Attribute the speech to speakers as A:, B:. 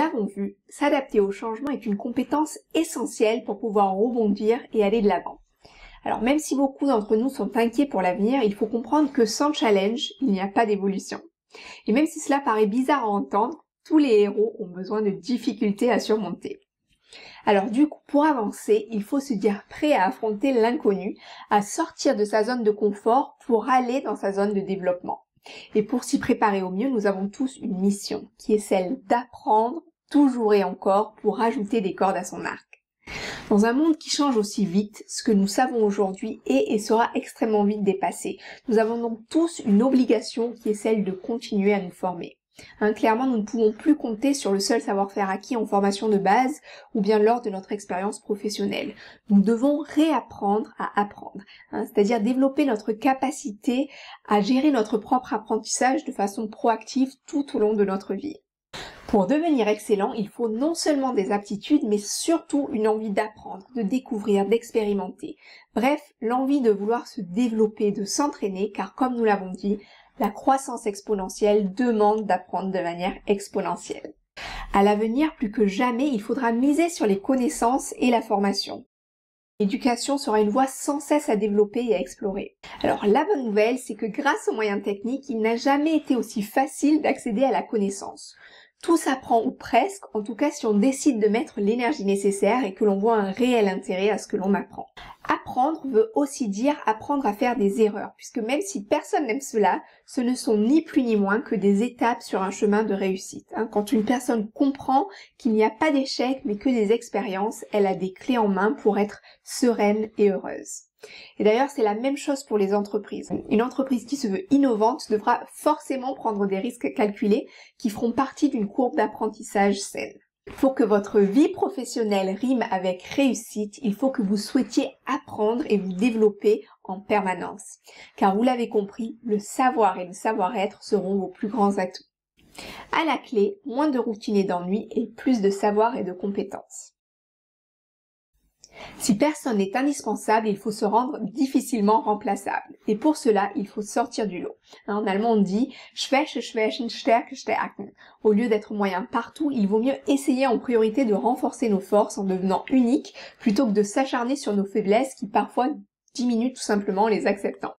A: l'avons vu, s'adapter au changement est une compétence essentielle pour pouvoir rebondir et aller de l'avant. Alors même si beaucoup d'entre nous sont inquiets pour l'avenir, il faut comprendre que sans challenge, il n'y a pas d'évolution. Et même si cela paraît bizarre à entendre, tous les héros ont besoin de difficultés à surmonter. Alors du coup, pour avancer, il faut se dire prêt à affronter l'inconnu, à sortir de sa zone de confort pour aller dans sa zone de développement. Et pour s'y préparer au mieux, nous avons tous une mission, qui est celle d'apprendre toujours et encore pour rajouter des cordes à son arc. Dans un monde qui change aussi vite, ce que nous savons aujourd'hui est et sera extrêmement vite dépassé. Nous avons donc tous une obligation qui est celle de continuer à nous former. Clairement, nous ne pouvons plus compter sur le seul savoir-faire acquis en formation de base ou bien lors de notre expérience professionnelle. Nous devons réapprendre à apprendre, c'est-à-dire développer notre capacité à gérer notre propre apprentissage de façon proactive tout au long de notre vie. Pour devenir excellent, il faut non seulement des aptitudes, mais surtout une envie d'apprendre, de découvrir, d'expérimenter. Bref, l'envie de vouloir se développer, de s'entraîner, car comme nous l'avons dit, la croissance exponentielle demande d'apprendre de manière exponentielle. À l'avenir, plus que jamais, il faudra miser sur les connaissances et la formation. L'éducation sera une voie sans cesse à développer et à explorer. Alors la bonne nouvelle, c'est que grâce aux moyens techniques, il n'a jamais été aussi facile d'accéder à la connaissance. Tout s'apprend ou presque, en tout cas si on décide de mettre l'énergie nécessaire et que l'on voit un réel intérêt à ce que l'on apprend. Apprendre veut aussi dire apprendre à faire des erreurs, puisque même si personne n'aime cela, ce ne sont ni plus ni moins que des étapes sur un chemin de réussite. Quand une personne comprend qu'il n'y a pas d'échec mais que des expériences, elle a des clés en main pour être sereine et heureuse. Et d'ailleurs, c'est la même chose pour les entreprises. Une entreprise qui se veut innovante devra forcément prendre des risques calculés qui feront partie d'une courbe d'apprentissage saine. Pour que votre vie professionnelle rime avec réussite, il faut que vous souhaitiez apprendre et vous développer en permanence. Car vous l'avez compris, le savoir et le savoir-être seront vos plus grands atouts. À la clé, moins de routine et d'ennui et plus de savoir et de compétences. Si personne n'est indispensable, il faut se rendre difficilement remplaçable. Et pour cela, il faut sortir du lot. En allemand, on dit « Schwäche, Schwächen, Stärke, Stärken ». Au lieu d'être moyen partout, il vaut mieux essayer en priorité de renforcer nos forces en devenant uniques, plutôt que de s'acharner sur nos faiblesses qui parfois diminuent tout simplement en les acceptant.